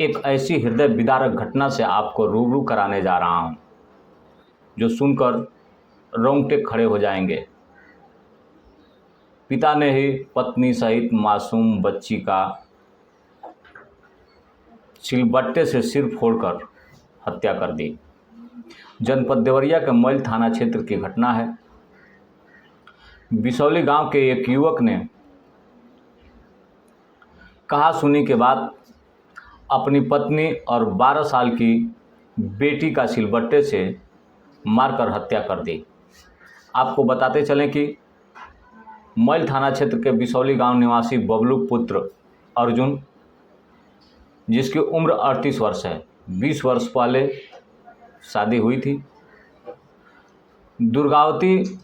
एक ऐसी हृदय विदारक घटना से आपको रूबरू कराने जा रहा हूं जो सुनकर रोंगटे खड़े हो जाएंगे। पिता ने ही पत्नी सहित मासूम बच्ची का सिलबट्टे से सिर फोड़कर हत्या कर दी। जनपद देवरिया के मैल थाना क्षेत्र की घटना है। बिसौली गांव के एक युवक ने कहा सुनी के बाद अपनी पत्नी और 12 साल की बेटी का सिलबट्टे से मारकर हत्या कर दी। आपको बताते चलें कि मैल थाना क्षेत्र के बिसौली गांव निवासी बबलू पुत्र अर्जुन, जिसकी उम्र 38 वर्ष है, 20 वर्ष पहले शादी हुई थी। दुर्गावती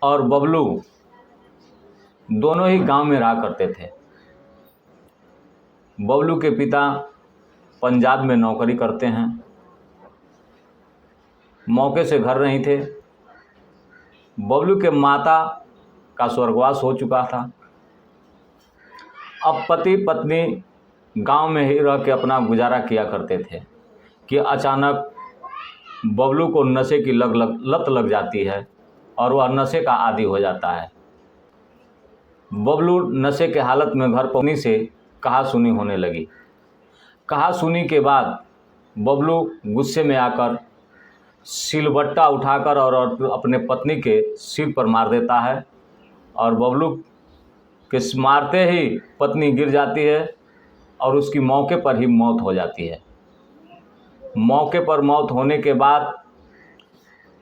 और बबलू दोनों ही गांव में रहा करते थे। बबलू के पिता पंजाब में नौकरी करते हैं, मौके से घर नहीं थे। बबलू के माता का स्वर्गवास हो चुका था। अब पति पत्नी गांव में ही रह के अपना गुजारा किया करते थे कि अचानक बबलू को नशे की लत लग जाती है और वह नशे का आदी हो जाता है। बबलू नशे के हालत में घर पहुंचने से कहा सुनी होने लगी। कहा सुनी के बाद बबलू गुस्से में आकर सिलबट्टा उठाकर और अपने पत्नी के सिर पर मार देता है और बबलू के मारते ही पत्नी गिर जाती है और उसकी मौके पर ही मौत हो जाती है। मौके पर मौत होने के बाद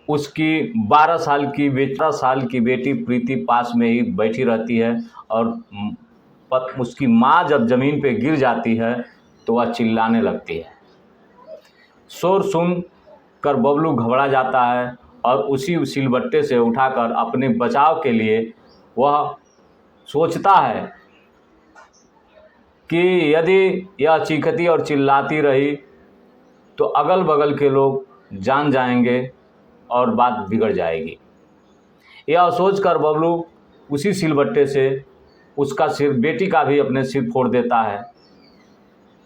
उसकी 12 साल की बेटी प्रीति पास में ही बैठी रहती है और उसकी माँ जब ज़मीन पे गिर जाती है तो वह चिल्लाने लगती है। शोर सुन कर बबलू घबरा जाता है और उसी सिलबट्टे से उठाकर अपने बचाव के लिए वह सोचता है कि यदि यह चीखती और चिल्लाती रही तो अगल बगल के लोग जान जाएंगे और बात बिगड़ जाएगी। यह सोचकर बबलू उसी सिलबट्टे से उसका सिर, बेटी का भी अपने सिर फोड़ देता है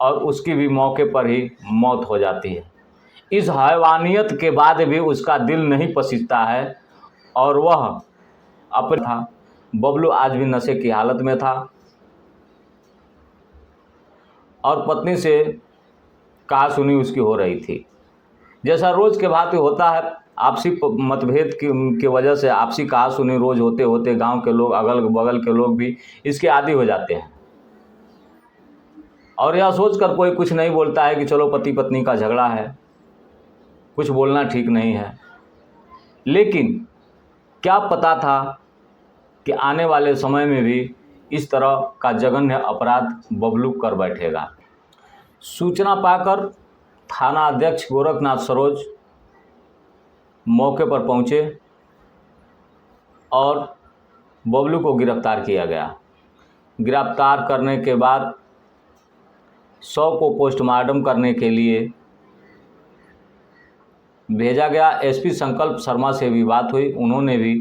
और उसकी भी मौके पर ही मौत हो जाती है। इस हैवानियत के बाद भी उसका दिल नहीं पसीजता है और वह अपना था। बबलू आज भी नशे की हालत में था और पत्नी से कहा सुनी उसकी हो रही थी। जैसा रोज के भांति होता है, आपसी मतभेद की वजह से आपसी कहा सुनी रोज होते होते गांव के लोग, अगल बगल के लोग भी इसके आदी हो जाते हैं और यह सोचकर कोई कुछ नहीं बोलता है कि चलो पति पत्नी का झगड़ा है, कुछ बोलना ठीक नहीं है। लेकिन क्या पता था कि आने वाले समय में भी इस तरह का जघन्य अपराध बबलू कर बैठेगा। सूचना पाकर थाना अध्यक्ष गोरखनाथ सरोज मौके पर पहुंचे और बबलू को गिरफ्तार किया गया। गिरफ्तार करने के बाद शव को पोस्टमार्टम करने के लिए भेजा गया। एसपी संकल्प शर्मा से भी बात हुई, उन्होंने भी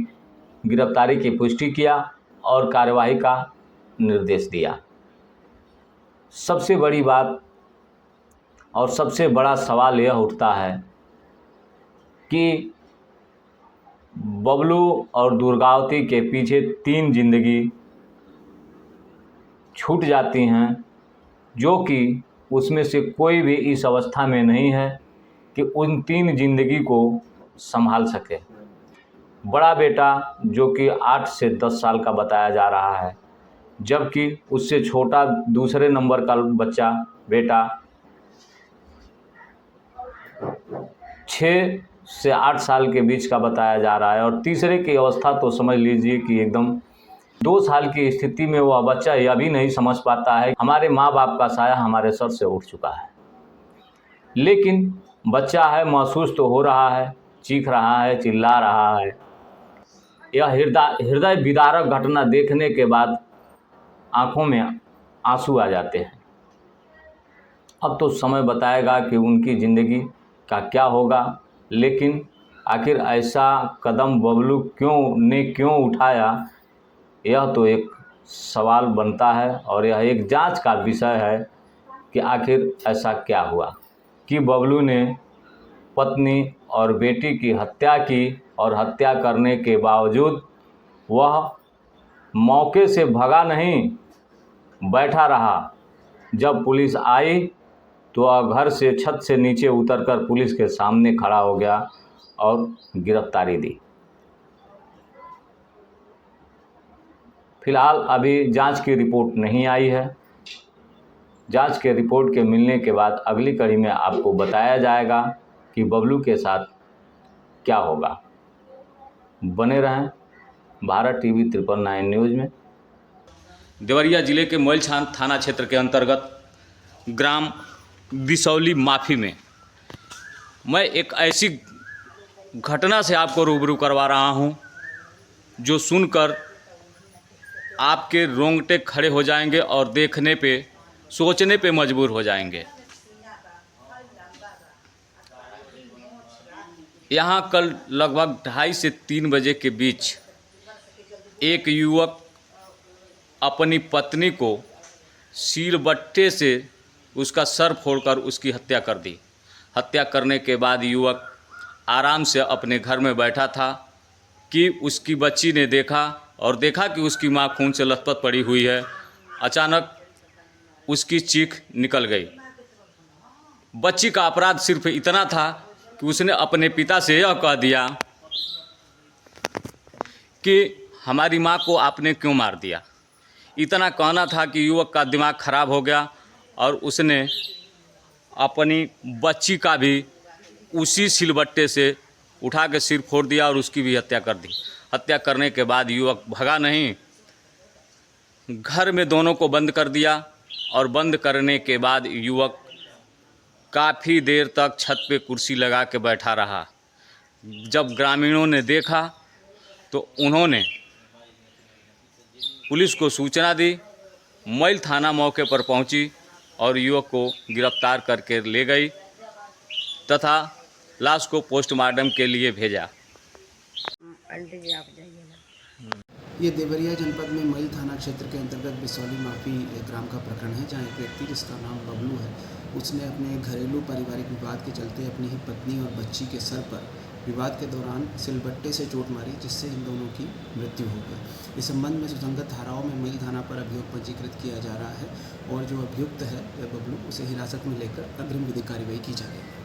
गिरफ्तारी की पुष्टि किया और कार्यवाही का निर्देश दिया। सबसे बड़ी बात और सबसे बड़ा सवाल यह उठता है कि बबलू और दुर्गावती के पीछे 3 जिंदगी छूट जाती हैं, जो कि उसमें से कोई भी इस अवस्था में नहीं है कि उन 3 जिंदगी को संभाल सके। बड़ा बेटा जो कि 8 से 10 साल का बताया जा रहा है, जबकि उससे छोटा दूसरे नंबर का बच्चा बेटा 6 से 8 साल के बीच का बताया जा रहा है और तीसरे की अवस्था तो समझ लीजिए कि एकदम 2 साल की स्थिति में वह बच्चा यह भी नहीं समझ पाता है हमारे माँ बाप का साया हमारे सर से उठ चुका है। लेकिन बच्चा है, महसूस तो हो रहा है, चीख रहा है, चिल्ला रहा है। यह हृदय विदारक घटना देखने के बाद आंखों में आंसू आ जाते हैं। अब तो समय बताएगा कि उनकी ज़िंदगी का क्या होगा, लेकिन आखिर ऐसा कदम बबलू क्यों उठाया, यह तो एक सवाल बनता है और यह एक जांच का विषय है कि आखिर ऐसा क्या हुआ कि बबलू ने पत्नी और बेटी की हत्या की और हत्या करने के बावजूद वह मौके से भगा नहीं, बैठा रहा। जब पुलिस आई तो वह घर से छत से नीचे उतरकर पुलिस के सामने खड़ा हो गया और गिरफ्तारी दी। फिलहाल अभी जांच की रिपोर्ट नहीं आई है। जांच के रिपोर्ट के मिलने के बाद अगली कड़ी में आपको बताया जाएगा कि बबलू के साथ क्या होगा। बने रहें भारत टीवी 999 न्यूज़ में। देवरिया जिले के मोइल थाना क्षेत्र के अंतर्गत ग्राम बिसौली माफी में मैं एक ऐसी घटना से आपको रूबरू करवा रहा हूं जो सुनकर आपके रोंगटे खड़े हो जाएंगे और देखने पे, सोचने पे मजबूर हो जाएंगे। यहाँ कल लगभग 2:30 से 3 बजे के बीच एक युवक अपनी पत्नी को सिलबट्टे से उसका सर फोड़कर उसकी हत्या कर दी। हत्या करने के बाद युवक आराम से अपने घर में बैठा था कि उसकी बच्ची ने देखा कि उसकी मां खून से लथपथ पड़ी हुई है। अचानक उसकी चीख निकल गई। बच्ची का अपराध सिर्फ इतना था कि उसने अपने पिता से यह कह दिया कि हमारी मां को आपने क्यों मार दिया। इतना कहना था कि युवक का दिमाग खराब हो गया और उसने अपनी बच्ची का भी उसी सिलबट्टे से उठा के सिर फोड़ दिया और उसकी भी हत्या कर दी। हत्या करने के बाद युवक भगा नहीं, घर में दोनों को बंद कर दिया और बंद करने के बाद युवक काफ़ी देर तक छत पे कुर्सी लगा के बैठा रहा। जब ग्रामीणों ने देखा तो उन्होंने पुलिस को सूचना दी। मोइल थाना मौके पर पहुंची और युवक को गिरफ्तार करके ले गई तथा लाश को पोस्टमार्टम के लिए भेजा। ये देवरिया जनपद में मोइल थाना क्षेत्र के अंतर्गत बिसौली माफी ग्राम का प्रकरण है, जहाँ एक व्यक्ति जिसका नाम बबलू है, उसने अपने घरेलू पारिवारिक विवाद के चलते अपनी ही पत्नी और बच्ची के सर पर विवाद के दौरान सिलबट्टे से चोट मारी, जिससे इन दोनों की मृत्यु हो गई। इस संबंध में सुसंगत धाराओं में मोइल थाना पर अभियोग पंजीकृत किया जा रहा है और जो अभियुक्त है बबलू, उसे हिरासत में लेकर अग्रिम विधिक कार्रवाई की जा रही है।